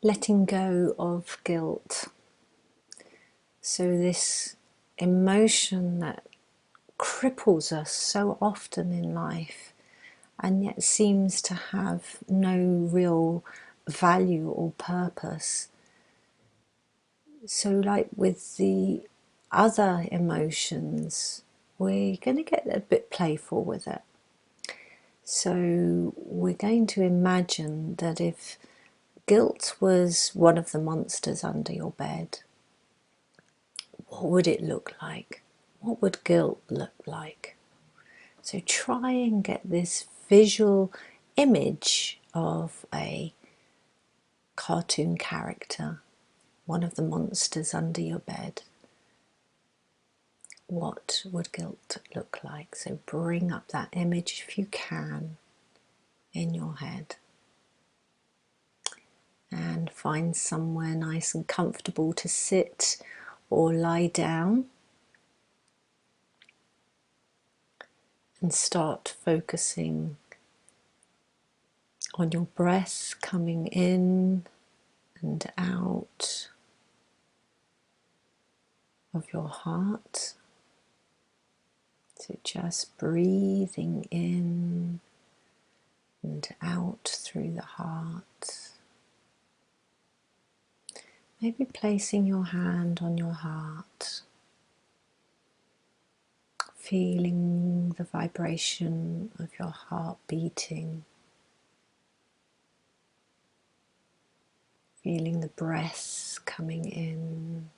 letting go of guilt. So this emotion that cripples us so often in life and yet seems to have no real value or purpose. So like with the other emotions, we're going to get a bit playful with it. So we're going to imagine that if guilt was one of the monsters under your bed, what would it look like? What would guilt look like? So try and get this visual image of a cartoon character, one of the monsters under your bed. What would guilt look like? So bring up that image if you can in your head. And find somewhere nice and comfortable to sit or lie down. And start focusing on your breath coming in and out of your heart. So just breathing in and out through the heart. Maybe placing your hand on your heart, feeling the vibration of your heart beating, feeling the breath coming in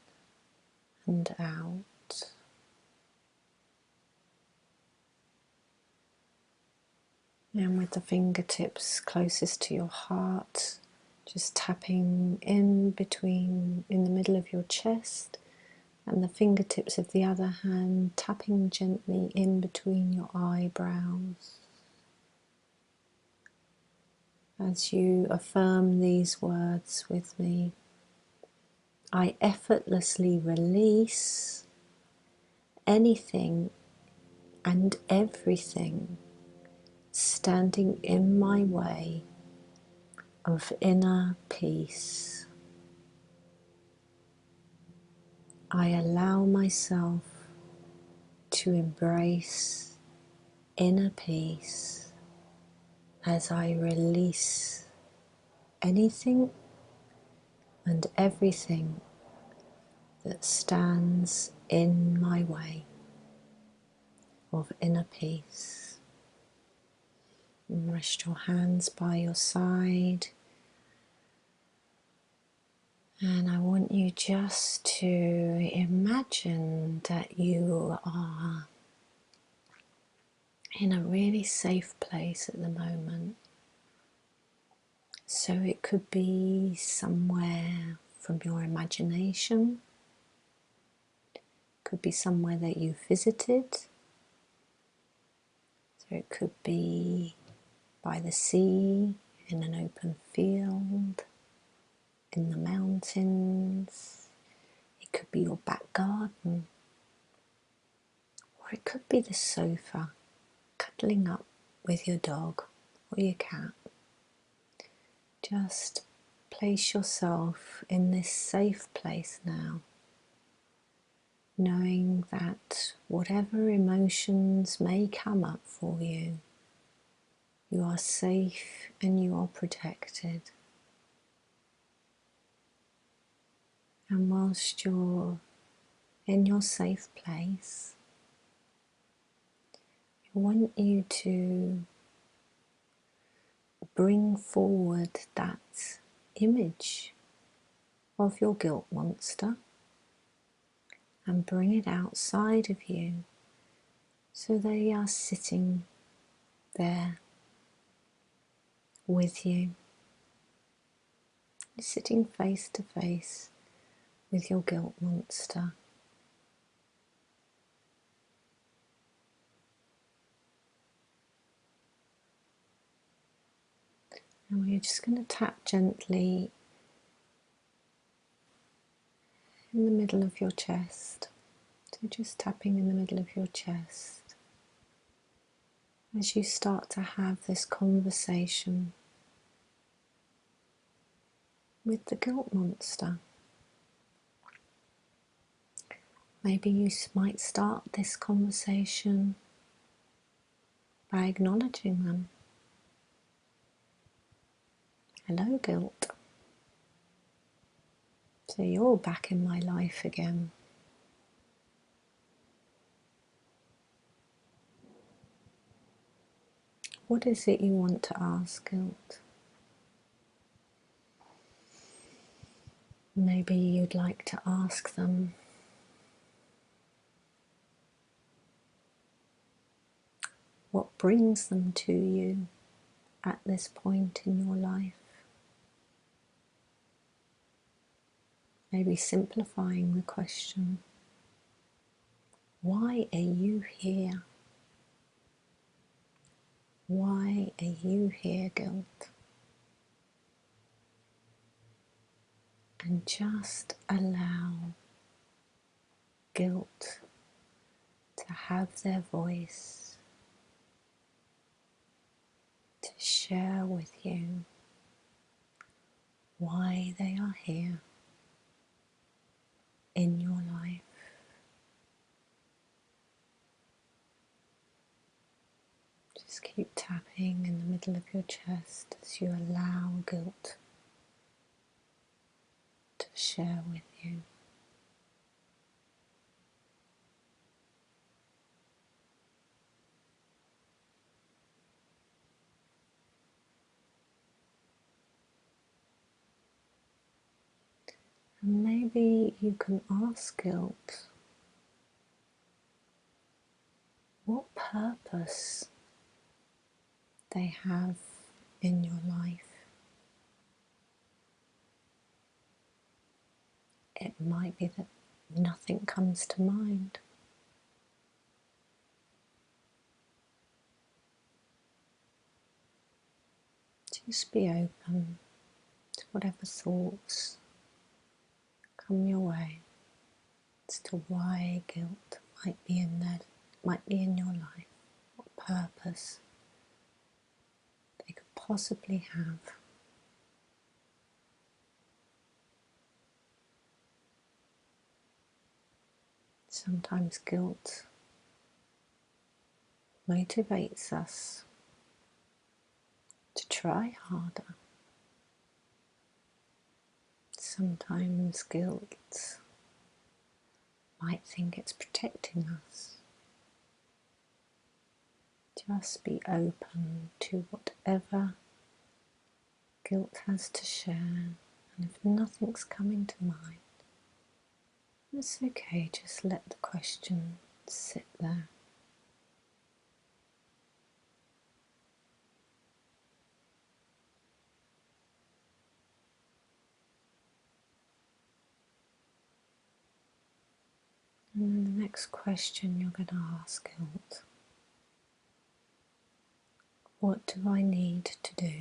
and out. And with the fingertips closest to your heart, just tapping in between, in the middle of your chest, and the fingertips of the other hand tapping gently in between your eyebrows. As you affirm these words with me, I effortlessly release anything and everything standing in my way of inner peace. I allow myself to embrace inner peace as I release anything and everything that stands in my way of inner peace. And rest your hands by your side. And I want you just to imagine that you are in a really safe place at the moment. So it could be somewhere from your imagination, could be somewhere that you visited. So it could be by the sea, in an open field, in the mountains. It could be your back garden, or it could be the sofa, cuddling up with your dog or your cat. Just place yourself in this safe place now, knowing that whatever emotions may come up for you, you are safe and you are protected. And whilst you're in your safe place, I want you to bring forward that image of your guilt monster and bring it outside of you so they are sitting there with you. You're sitting face to face with your guilt monster. And we're just going to tap gently in the middle of your chest. So just tapping in the middle of your chest as you start to have this conversation with the guilt monster. Maybe you might start this conversation by acknowledging them. Hello, guilt. So you're back in my life again. What is it you want to ask, guilt? Maybe you'd like to ask them, what brings them to you at this point in your life? Maybe simplifying the question, why are you here? Why are you here, guilt? And just allow guilt to have their voice, to share with you why they are here in your life. Just keep tapping in the middle of your chest as you allow guilt to share with you. And maybe you can ask guilt what purpose they have in your life. It might be that nothing comes to mind. Just be open to whatever thoughts come your way as to why guilt might be in your life, what purpose they could possibly have. Sometimes guilt motivates us to try harder. Sometimes guilt might think it's protecting us. Just be open to whatever guilt has to share, and if nothing's coming to mind, it's okay, just let the question sit there. And then the next question you're going to ask guilt, what do I need to do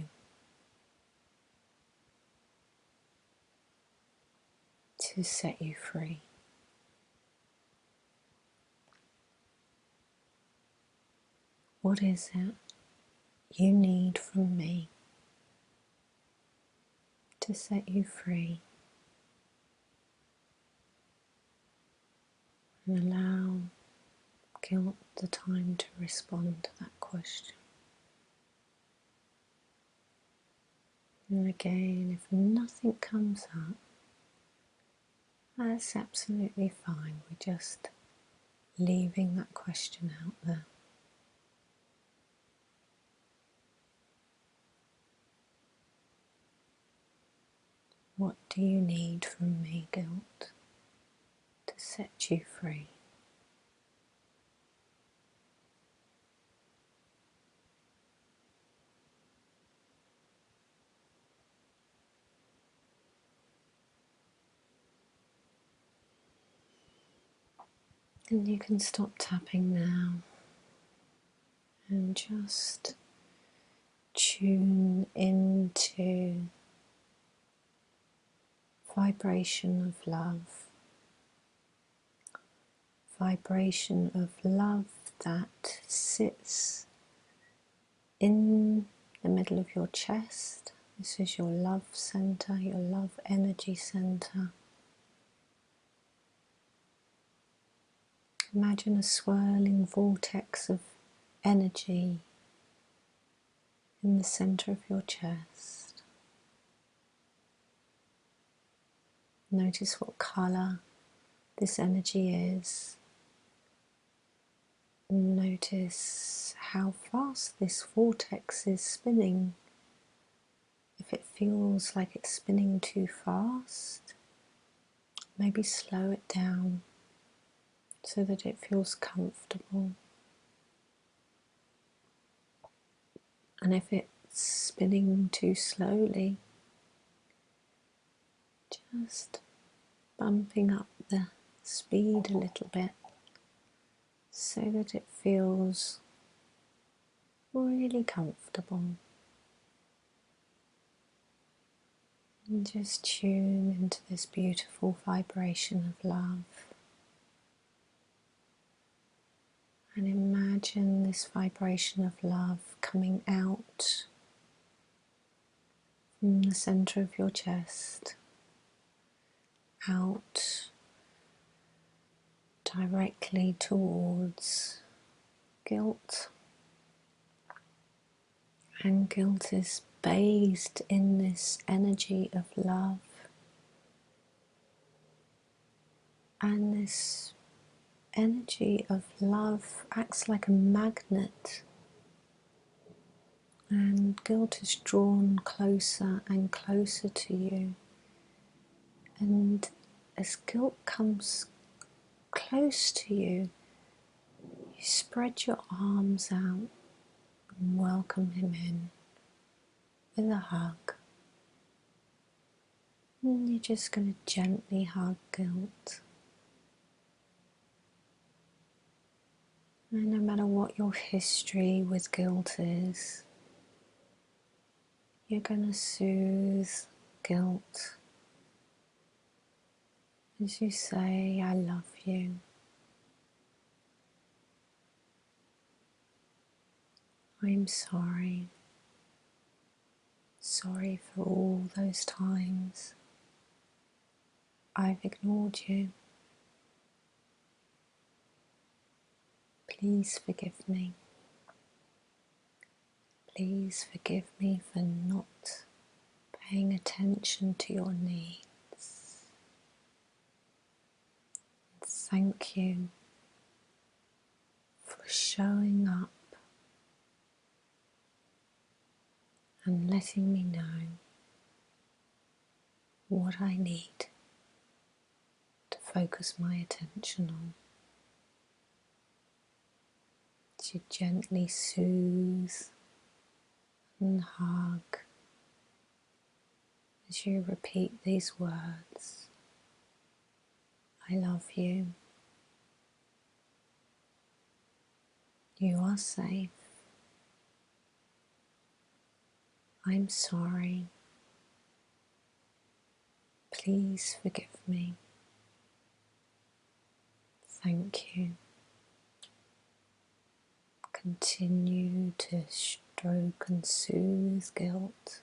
to set you free? What is it you need from me to set you free? And allow guilt the time to respond to that question. And again, if nothing comes up, that's absolutely fine. We're just leaving that question out there. What do you need from me, guilt, to set you free? And you can stop tapping now and just tune into vibration of love. Vibration of love that sits in the middle of your chest, This is your love center, your love energy center. Imagine a swirling vortex of energy in the center of your chest. Notice what color this energy is. Notice how fast this vortex is spinning. If it feels like it's spinning too fast, maybe slow it down so that it feels comfortable. And if it's spinning too slowly, just bumping up the speed a little bit so that it feels really comfortable. And just tune into this beautiful vibration of love. And imagine this vibration of love coming out from the center of your chest, out directly towards guilt. And guilt is bathed in this energy of love. And this energy of love acts like a magnet. And guilt is drawn closer and closer to you. And as guilt comes close to you, you spread your arms out and welcome him in with a hug. And you're just going to gently hug guilt. And no matter what your history with guilt is, you're going to soothe guilt as you say, I love you. I'm sorry. Sorry for all those times I've ignored you. Please forgive me. Please forgive me for not paying attention to your needs. Thank you for showing up and letting me know what I need to focus my attention on. To gently soothe and hug as you repeat these words. I love you. You are safe. I'm sorry. Please forgive me. Thank you. Continue to stroke and soothe guilt.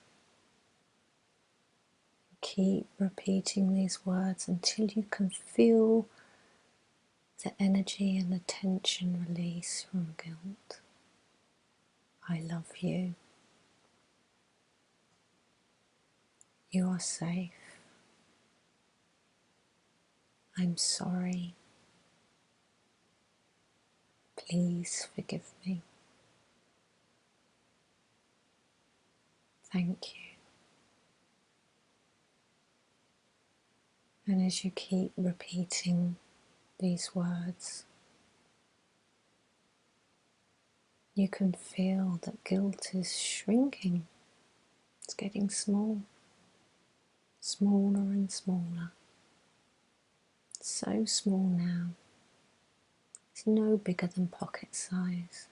Keep repeating these words until you can feel the energy and the tension release from guilt. I love you. You are safe. I'm sorry. Please forgive me. Thank you. And as you keep repeating these words, you can feel that guilt is shrinking. It's getting small, smaller and smaller. It's so small now. It's no bigger than pocket size.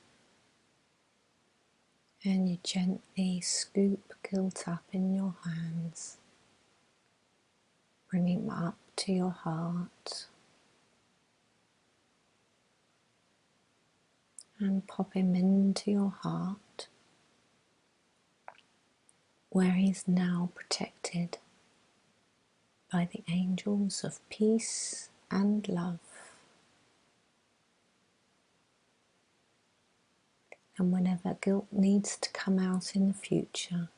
And you gently scoop guilt up in your hands, bring him up to your heart, and pop him into your heart. where he is now protected by the angels of peace and love. And whenever guilt needs to come out in the future,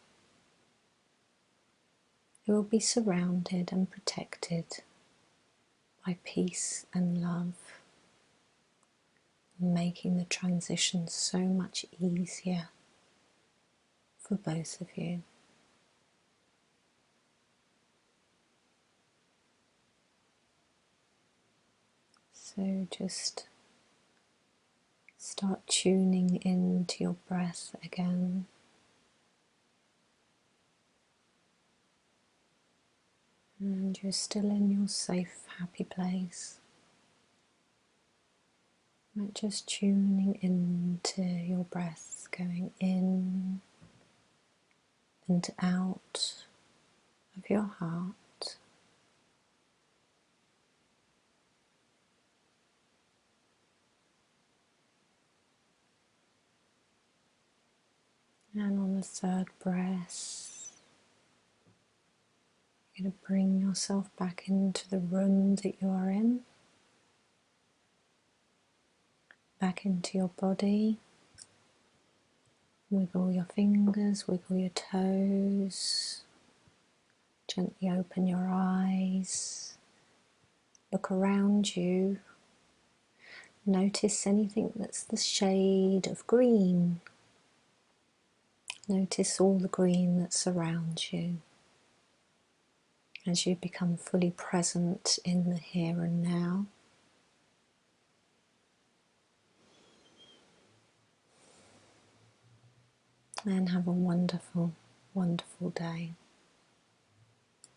it will be surrounded and protected by peace and love, making the transition so much easier for both of you. So just start tuning into your breath again. And you're still in your safe, happy place. But just tuning into your breath, going in and out of your heart. And on the third breath, you're going to bring yourself back into the room that you are in, back into your body. Wiggle your fingers, wiggle your toes, gently open your eyes, look around you, notice anything that's the shade of green. Notice all the green that surrounds you as you become fully present in the here and now. And have a wonderful, wonderful day.